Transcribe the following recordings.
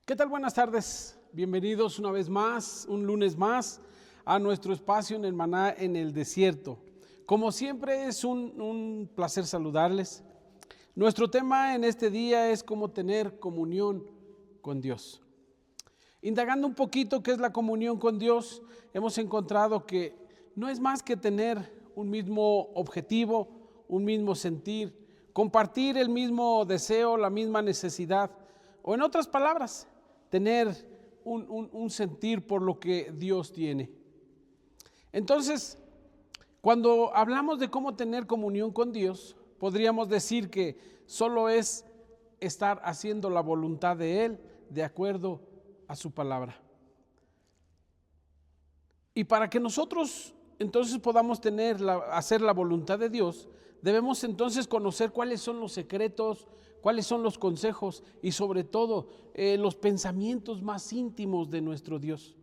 ¿Qué tal? Buenas tardes. Bienvenidos una vez más, un lunes más, a nuestro espacio en el Maná en el Desierto. Como siempre es un placer saludarles. Nuestro tema en este día es cómo tener comunión con Dios. Indagando un poquito qué es la comunión con Dios, hemos encontrado que no es más que tener un mismo objetivo, un mismo sentir, compartir el mismo deseo, la misma necesidad, o en otras palabras, tener un sentir por lo que Dios tiene. Entonces, cuando hablamos de cómo tener comunión con Dios, podríamos decir que solo es estar haciendo la voluntad de Él de acuerdo a su palabra. Y para que nosotros entonces podamos hacer la voluntad de Dios, debemos entonces conocer cuáles son los secretos, cuáles son los consejos y sobre todo los pensamientos más íntimos de nuestro Dios.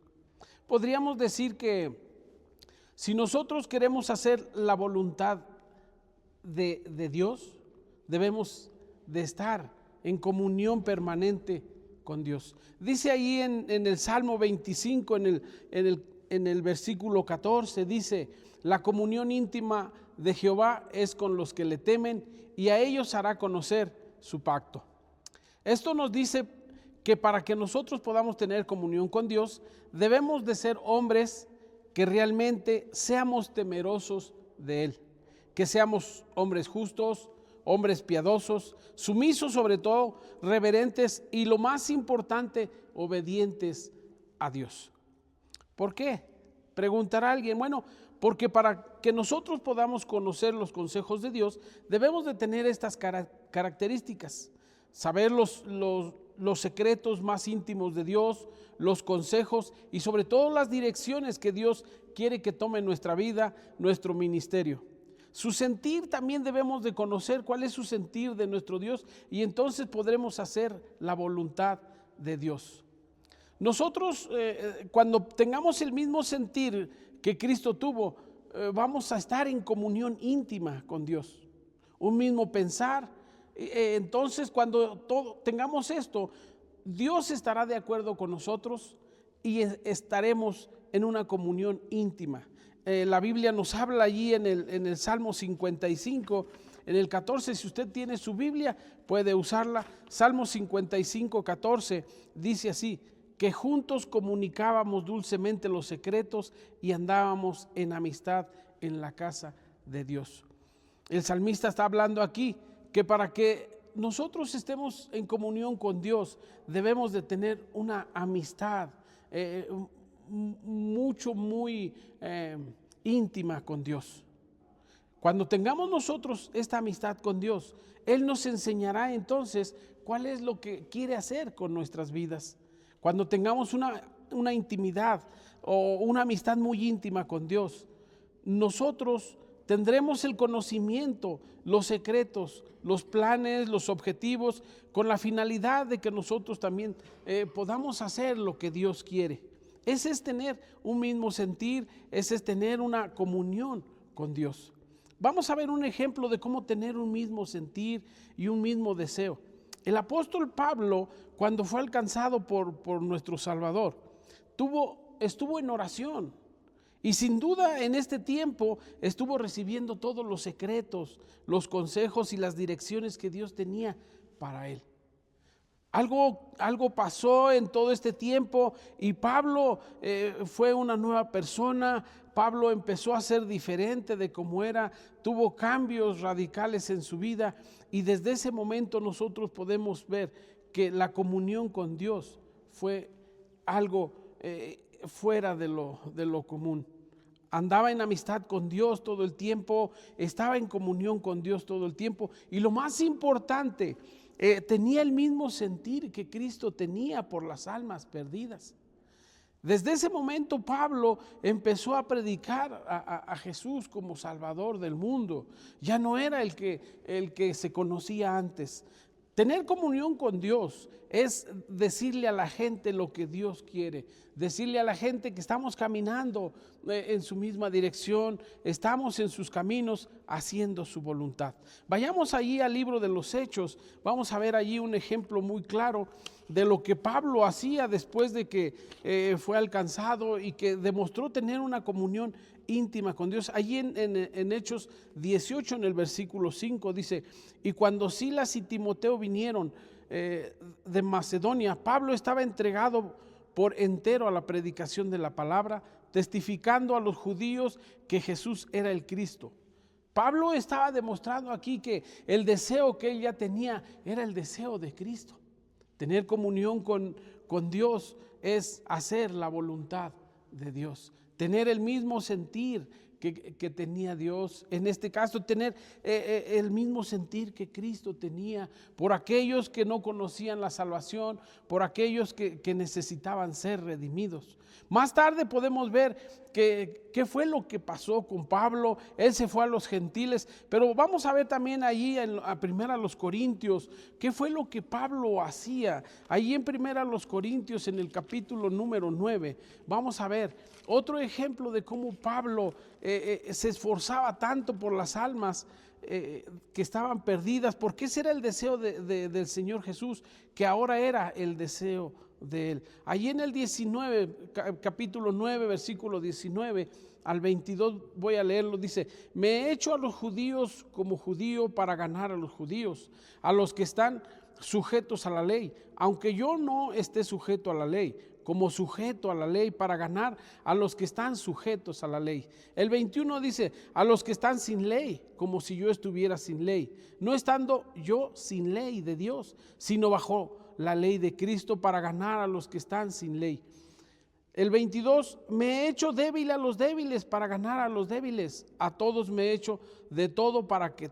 Podríamos decir que si nosotros queremos hacer la voluntad de Dios, debemos de estar en comunión permanente con Dios. Dice ahí en el Salmo 25, en el versículo 14, dice: la comunión íntima de Jehová es con los que le temen, y a ellos hará conocer su pacto. Esto nos dice que para que nosotros podamos tener comunión con Dios, debemos de ser hombres que realmente seamos temerosos de Él, que seamos hombres justos, hombres piadosos, sumisos sobre todo, reverentes y lo más importante, obedientes a Dios. ¿Por qué? Preguntará alguien. Bueno, porque para que nosotros podamos conocer los consejos de Dios, debemos de tener estas características, saber los secretos más íntimos de Dios, los consejos y sobre todo las direcciones que Dios quiere que tome nuestra vida, nuestro ministerio. Su sentir también debemos de conocer cuál es su sentir de nuestro Dios y entonces podremos hacer la voluntad de Dios. Nosotros cuando tengamos el mismo sentir que Cristo tuvo, vamos a estar en comunión íntima con Dios, un mismo pensar. Entonces cuando tengamos esto, Dios estará de acuerdo con nosotros y estaremos en una comunión íntima. La Biblia nos habla allí en el Salmo 55, en el 14, si usted tiene su Biblia puede usarla. Salmo 55, 14 dice así: que juntos comunicábamos dulcemente los secretos y andábamos en amistad en la casa de Dios. El salmista está hablando aquí que para que nosotros estemos en comunión con Dios debemos de tener una amistad muy íntima con Dios. Cuando tengamos nosotros esta amistad con Dios, Él nos enseñará entonces cuál es lo que quiere hacer con nuestras vidas. Cuando tengamos una intimidad o una amistad muy íntima con Dios, nosotros tendremos el conocimiento, los secretos, los planes, los objetivos, con la finalidad de que nosotros también podamos hacer lo que Dios quiere. Ese es tener un mismo sentir, ese es tener una comunión con Dios. Vamos a ver un ejemplo de cómo tener un mismo sentir y un mismo deseo. El apóstol Pablo, cuando fue alcanzado por nuestro Salvador, estuvo en oración y sin duda en este tiempo estuvo recibiendo todos los secretos, los consejos y las direcciones que Dios tenía para él. Algo pasó en todo este tiempo y Pablo fue una nueva persona. Pablo empezó a ser diferente de como era, tuvo cambios radicales en su vida y desde ese momento nosotros podemos ver que la comunión con Dios fue algo fuera de lo común. Andaba en amistad con Dios todo el tiempo, estaba en comunión con Dios todo el tiempo y lo más importante, tenía el mismo sentir que Cristo tenía por las almas perdidas. Desde ese momento Pablo empezó a predicar a Jesús como Salvador del mundo. Ya no era el que se conocía antes. Tener comunión con Dios es decirle a la gente lo que Dios quiere, decirle a la gente que estamos caminando en su misma dirección, estamos en sus caminos haciendo su voluntad. Vayamos allí al libro de los Hechos, vamos a ver allí un ejemplo muy claro de lo que Pablo hacía después de que fue alcanzado y que demostró tener una comunión íntima con Dios. Allí en Hechos 18, en el versículo 5, dice: y cuando Silas y Timoteo vinieron de Macedonia, Pablo estaba entregado por entero a la predicación de la palabra, testificando a los judíos que Jesús era el Cristo. Pablo estaba demostrando aquí que el deseo que él ya tenía era el deseo de Cristo. Tener comunión con Dios es hacer la voluntad de Dios, tener el mismo sentir que tenía Dios, en este caso tener el mismo sentir que Cristo tenía por aquellos que no conocían la salvación, por aquellos que necesitaban ser redimidos. Más tarde podemos ver qué fue lo que pasó con Pablo. Él se fue a los gentiles, pero vamos a ver también allí a primera los Corintios, qué fue lo que Pablo hacía. Allí en primera los Corintios, en el capítulo número 9, vamos a ver otro ejemplo de cómo Pablo se esforzaba tanto por las almas que estaban perdidas, porque ese era el deseo del Señor Jesús, que ahora era el deseo de él. Allí en el 19, capítulo 9, versículo 19 al 22, voy a leerlo, dice: me he hecho a los judíos como judío para ganar a los judíos, a los que están sujetos a la ley, aunque yo no esté sujeto a la ley, como sujeto a la ley para ganar a los que están sujetos a la ley. El 21 dice: a los que están sin ley, como si yo estuviera sin ley, no estando yo sin ley de Dios, sino bajo la ley de Cristo para ganar a los que están sin ley. El 22, me he hecho débil a los débiles para ganar a los débiles. A todos me he hecho de todo para que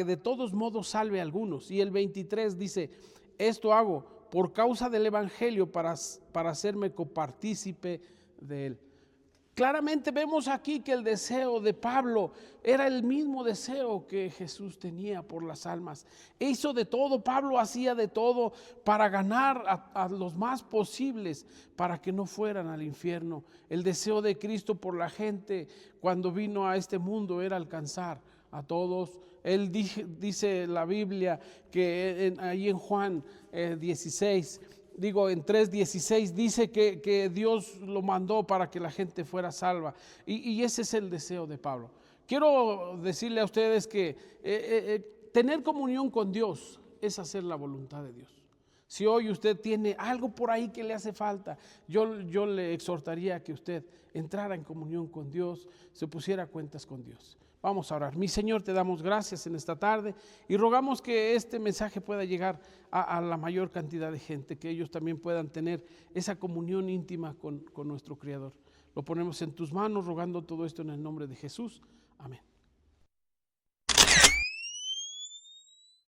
de todos modos salve a algunos. Y el 23 dice: esto hago por causa del evangelio, para hacerme copartícipe de él. Claramente vemos aquí que el deseo de Pablo era el mismo deseo que Jesús tenía por las almas. Hizo de todo, Pablo hacía de todo para ganar a los más posibles, para que no fueran al infierno. El deseo de Cristo por la gente cuando vino a este mundo era alcanzar a todos. Él dice la Biblia que ahí en Juan 16, en 3:16 dice que Dios lo mandó para que la gente fuera salva, y ese es el deseo de Pablo. Quiero decirle a ustedes que tener comunión con Dios es hacer la voluntad de Dios. Si hoy usted tiene algo por ahí que le hace falta, yo le exhortaría a que usted entrara en comunión con Dios, se pusiera a cuentas con Dios. Vamos a orar. Mi Señor, te damos gracias en esta tarde y rogamos que este mensaje pueda llegar a la mayor cantidad de gente, que ellos también puedan tener esa comunión íntima con nuestro Creador. Lo ponemos en tus manos, rogando todo esto en el nombre de Jesús. Amén.